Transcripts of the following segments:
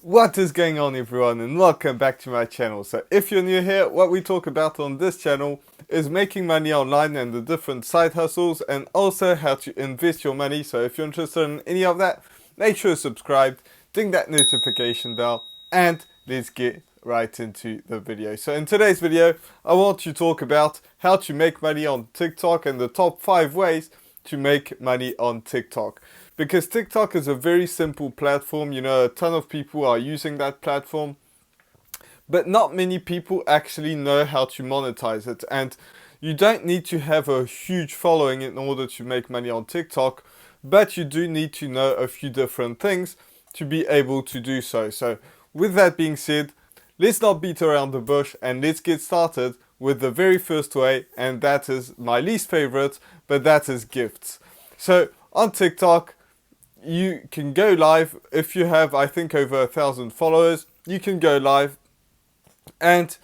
What is going on, everyone, and welcome back to my channel. So if you're new here, what we talk about on this channel is making money online and the different side hustles, and also how to invest your money. So if you're interested in any of that, make sure you're subscribed, ding that notification bell, and let's get right into the video. So in today's video, I want to talk about how to make money on TikTok and the top 5 ways to make money on TikTok. Because TikTok is a very simple platform, a ton of people are using that platform, but not many people actually know how to monetize it. And you don't need to have a huge following in order to make money on TikTok, but you do need to know a few different things to be able to do so. So with that being said, let's not beat around the bush and let's get started with the very first way, and that is my least favorite, but that is gifts. So on TikTok, you can go live if you have, I think, over 1,000 followers. You can go live and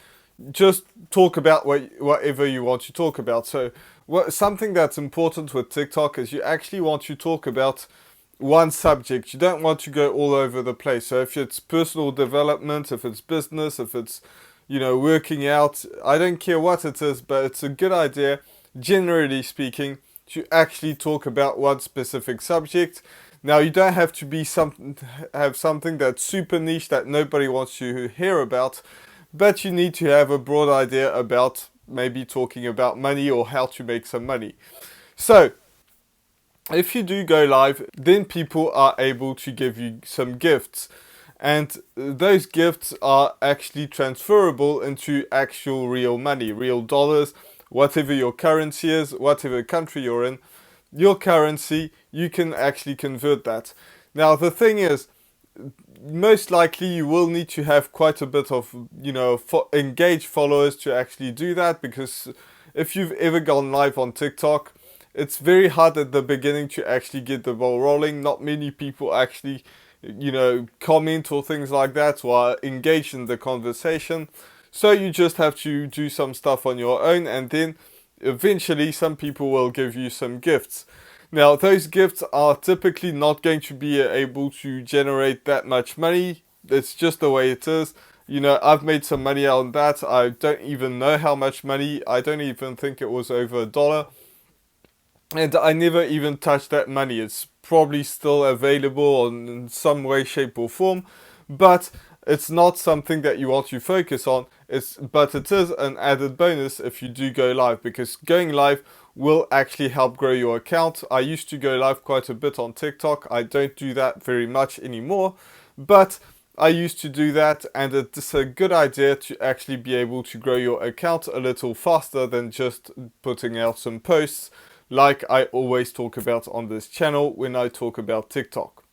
just talk about whatever you want to talk about. So something that's important with TikTok is you actually want to talk about one subject. You don't want to go all over the place. So if it's personal development, if it's business, if it's working out, I don't care what it is, but it's a good idea, generally speaking, to actually talk about one specific subject. Now, you don't have to have something that's super niche that nobody wants to hear about, but you need to have a broad idea about maybe talking about money or how to make some money. So, if you do go live, then people are able to give you some gifts. And those gifts are actually transferable into actual real money, real dollars, whatever your currency is, whatever country you're in. Your currency, you can actually convert that. Now, the thing is, most likely you will need to have quite a bit of, engaged followers to actually do that, because if you've ever gone live on TikTok, it's very hard at the beginning to actually get the ball rolling. Not many people actually, comment or things like that or are engaged in the conversation. So you just have to do some stuff on your own, and then eventually some people will give you some gifts. Now, those gifts are typically not going to be able to generate that much money. It's just the way it is. I've made some money on that. I don't even know how much money. I don't even think it was over $1. And I never even touched that money. It's probably still available in some way, shape or form. But it's not something that you want to focus on. But it is an added bonus if you do go live, because going live will actually help grow your account. I used to go live quite a bit on TikTok. I don't do that very much anymore, but I used to do that, and it's a good idea to actually be able to grow your account a little faster than just putting out some posts like I always talk about on this channel when I talk about TikTok.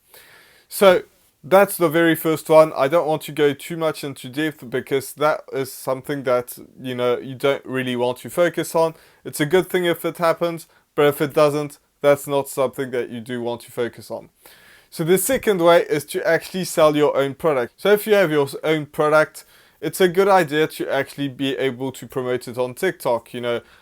So that's the very first one. I don't want to go too much into depth because that is something that, you don't really want to focus on. It's a good thing if it happens, but if it doesn't, that's not something that you do want to focus on. So the second way is to actually sell your own product. So if you have your own product, it's a good idea to actually be able to promote it on TikTok.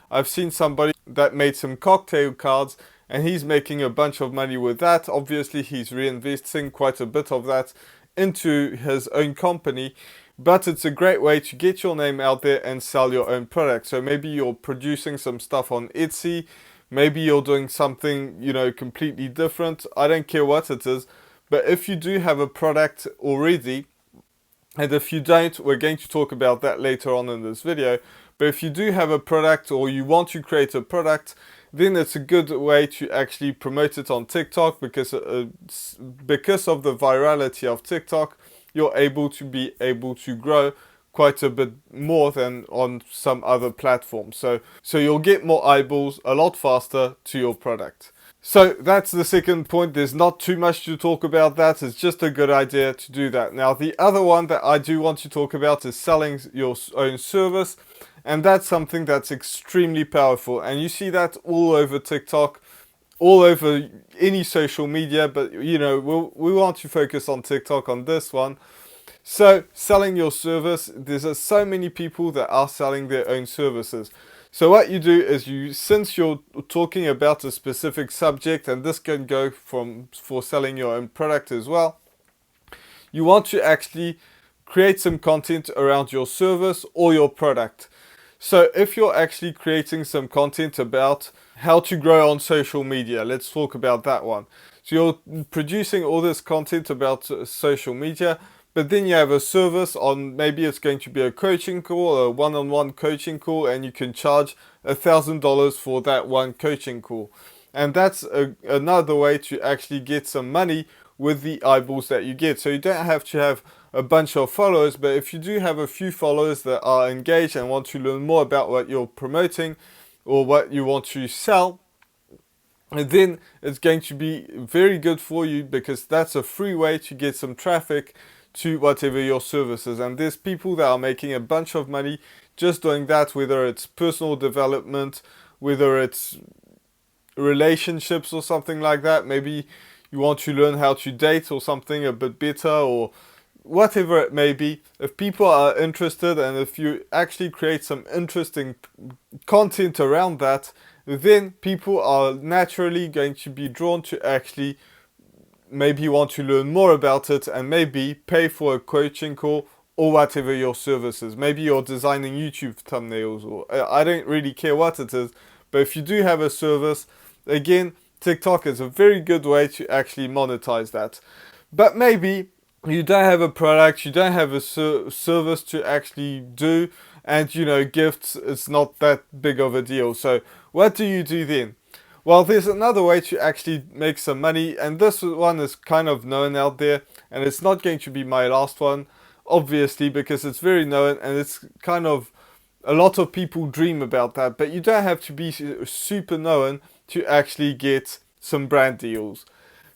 I've seen somebody that made some cocktail cards, and he's making a bunch of money with that. Obviously, he's reinvesting quite a bit of that into his own company, but it's a great way to get your name out there and sell your own product. So maybe you're producing some stuff on Etsy, maybe you're doing something, completely different. I don't care what it is, but if you do have a product already, and if you don't, we're going to talk about that later on in this video, but if you do have a product or you want to create a product, then it's a good way to actually promote it on TikTok, because of the virality of TikTok, you're able to grow quite a bit more than on some other platforms. So you'll get more eyeballs a lot faster to your product. So that's the second point. There's not too much to talk about that. It's just a good idea to do that. Now, the other one that I do want to talk about is selling your own service. And that's something that's extremely powerful. And you see that all over TikTok, all over any social media. But, we want to focus on TikTok on this one. So selling your service, there's so many people that are selling their own services. So what you do is since you're talking about a specific subject, and this can go for selling your own product as well, You want to actually create some content around your service or your product. So if you're actually creating some content about how to grow on social media, let's talk about that one. So you're producing all this content about social media, but then you have a service on, maybe it's going to be a coaching call, a one-on-one coaching call, and you can charge $1,000 for that one coaching call. And that's another way to actually get some money with the eyeballs that you get. So you don't have to have a bunch of followers, but if you do have a few followers that are engaged and want to learn more about what you're promoting or what you want to sell, then it's going to be very good for you, because that's a free way to get some traffic to whatever your service is. And there's people that are making a bunch of money just doing that, whether it's personal development, whether it's relationships or something like that. Maybe you want to learn how to date or something a bit better, or whatever it may be. If people are interested, and if you actually create some interesting content around that, then people are naturally going to be drawn to actually maybe want to learn more about it, and maybe pay for a coaching call or whatever your service is. Maybe you're designing YouTube thumbnails, or I don't really care what it is. But if you do have a service, again, TikTok is a very good way to actually monetize that. But maybe you don't have a product, you don't have a service to actually do, and gifts, it's not that big of a deal. So what do you do then? Well, there's another way to actually make some money, and this one is kind of known out there, and it's not going to be my last one, obviously, because it's very known, and it's kind of, a lot of people dream about that. But you don't have to be super known to actually get some brand deals.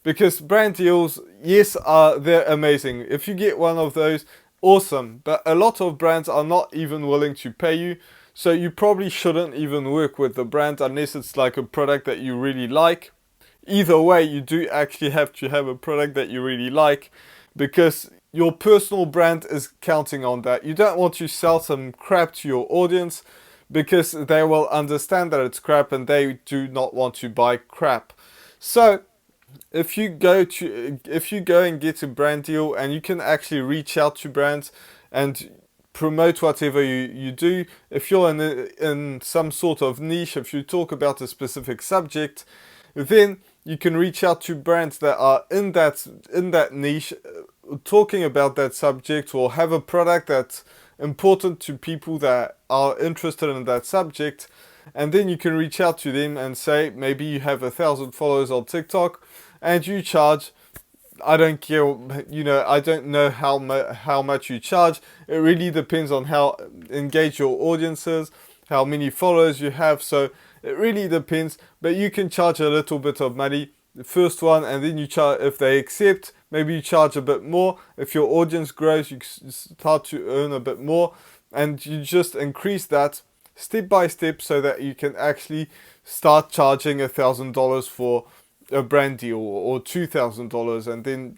Because brand deals, yes, they're amazing. If you get one of those, awesome. But a lot of brands are not even willing to pay you. So you probably shouldn't even work with the brand unless it's like a product that you really like. Either way, you do actually have to have a product that you really like, because your personal brand is counting on that. You don't want to sell some crap to your audience, because they will understand that it's crap and they do not want to buy crap. So if you go and get a brand deal, and you can actually reach out to brands and promote whatever you do. If you're in some sort of niche, if you talk about a specific subject, then you can reach out to brands that are in that niche, talking about that subject, or have a product that's important to people that are interested in that subject. And then you can reach out to them and say, maybe you have 1,000 followers on TikTok and you charge, I don't care, I don't know how much you charge. It really depends on how engaged your audience is, how many followers you have. So it really depends, but you can charge a little bit of money, the first one, and then you charge, if they accept, maybe you charge a bit more. If your audience grows, you start to earn a bit more, and you just increase that step by step, so that you can actually start charging $1,000 for a brand deal, or $2,000, and then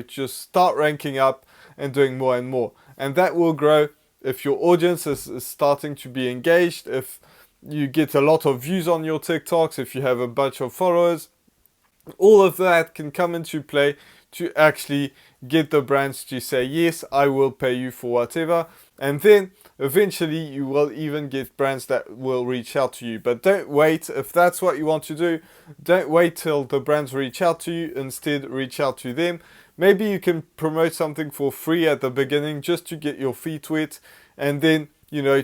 just start ranking up and doing more and more. And that will grow if your audience is starting to be engaged, if you get a lot of views on your TikToks, if you have a bunch of followers. All of that can come into play to actually get the brands to say, yes, I will pay you for whatever. And then eventually you will even get brands that will reach out to you. But don't wait. If that's what you want to do, don't wait till the brands reach out to you. Instead, reach out to them. Maybe you can promote something for free at the beginning, just to get your feet wet, and then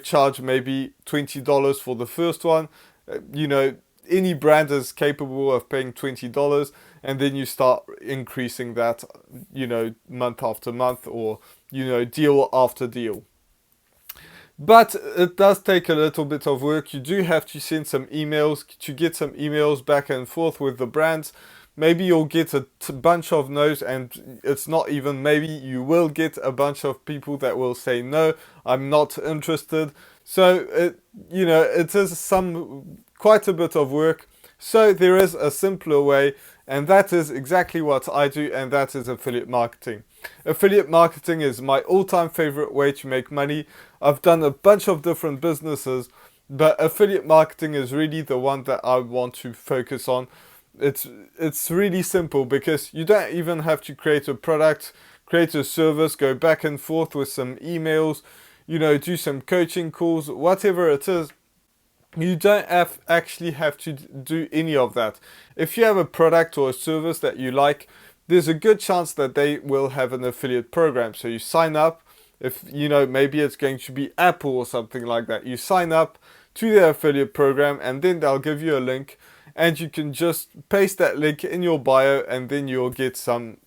charge maybe $20 for the first one. Any brand is capable of paying $20, and then you start increasing that, month after month, or deal after deal. But it does take a little bit of work. You do have to send some emails, to get some emails back and forth with the brands. Maybe you'll get a bunch of no's, and it's not even maybe, you will get a bunch of people that will say, no, I'm not interested. So it is quite a bit of work. So there is a simpler way, and that is exactly what I do, and that is affiliate marketing. Affiliate marketing is my all-time favorite way to make money. I've done a bunch of different businesses, but affiliate marketing is really the one that I want to focus on. It's really simple, because you don't even have to create a product, create a service, go back and forth with some emails, you know, do some coaching calls, whatever it is. You don't actually have to do any of that. If you have a product or a service that you like, there's a good chance that they will have an affiliate program. So you sign up. If, you know, maybe it's going to be Apple or something like that. You sign up to their affiliate program, and then they'll give you a link, and you can just paste that link in your bio, and then you'll get some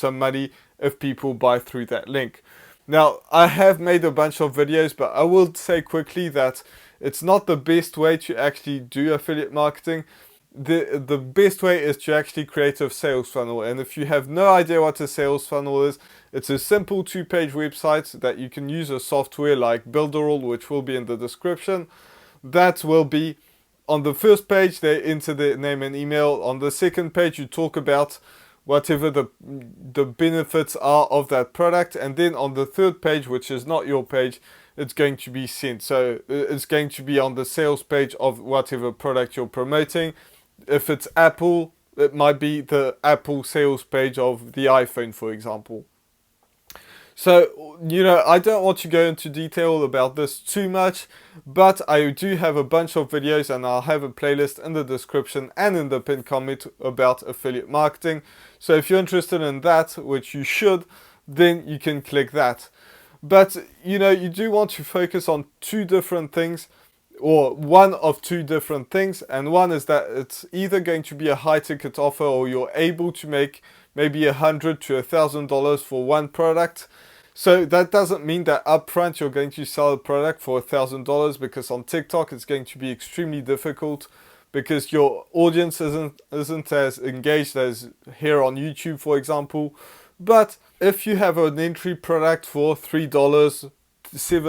money if people buy through that link. Now, I have made a bunch of videos, but I will say quickly that it's not the best way to actually do affiliate marketing. The best way is to actually create a sales funnel. And if you have no idea what a sales funnel is, it's a simple 2-page website that you can use a software like Builderall, which will be in the description. That will be on the first page, they enter their name and email. On the second page, you talk about whatever the benefits are of that product. And then on the third page, which is not your page, it's going to be sent. So it's going to be on the sales page of whatever product you're promoting. If it's Apple, it might be the Apple sales page of the iPhone, for example. So, you know, I don't want to go into detail about this too much, but I do have a bunch of videos, and I'll have a playlist in the description and in the pinned comment about affiliate marketing. So if you're interested in that, which you should, then you can click that. But, you know, you do want to focus on two different things, or one of two different things. And one is that it's either going to be a high ticket offer, or you're able to make maybe $100 to $1,000 for one product. So that doesn't mean that upfront you're going to sell a product for $1,000, because on TikTok it's going to be extremely difficult, because your audience isn't as engaged as here on YouTube, for example. But if you have an entry product for $3, $7,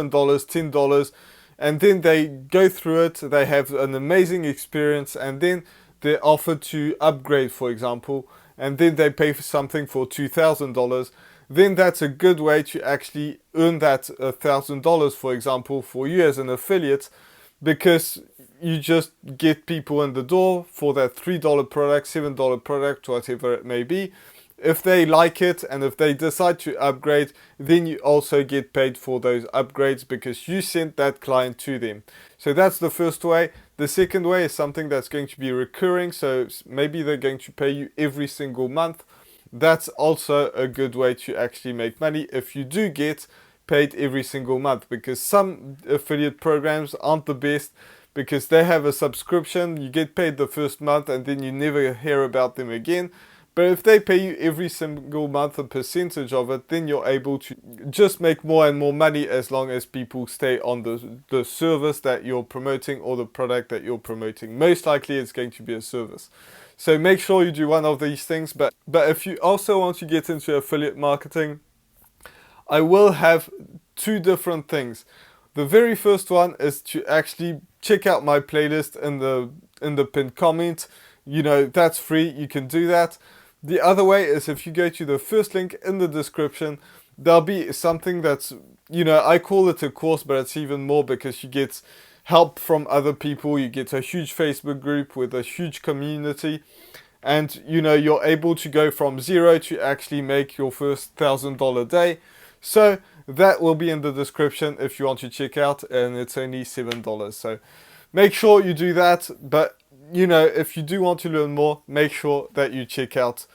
$10, and then they go through it, they have an amazing experience, and then they're offered to upgrade, for example, and then they pay for something for $2,000, then that's a good way to actually earn that $1,000, for example, for you as an affiliate, because you just get people in the door for that $3 product, $7 product, whatever it may be. If they like it and if they decide to upgrade, then you also get paid for those upgrades because you sent that client to them. So that's the first way. The second way is something that's going to be recurring. So maybe they're going to pay you every single month. That's also a good way to actually make money if you do get paid every single month, because some affiliate programs aren't the best because they have a subscription. You get paid the first month and then you never hear about them again. But if they pay you every single month a percentage of it, then you're able to just make more and more money as long as people stay on the service that you're promoting or the product that you're promoting. Most likely it's going to be a service. So make sure you do one of these things. But if you also want to get into affiliate marketing, I will have two different things. The very first one is to actually check out my playlist in the pinned comment. You know, that's free. You can do that. The other way is if you go to the first link in the description, there'll be something that's, you know, I call it a course, but it's even more because you get help from other people. You get a huge Facebook group with a huge community. And, you know, you're able to go from zero to actually make your first $1,000 day. So that will be in the description if you want to check out, and it's only $7. So make sure you do that. But you know, if you do want to learn more, make sure that you check out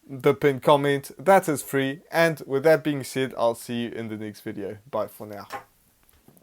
the pinned comment. That is free. And with that being said, I'll see you in the next video. Bye for now.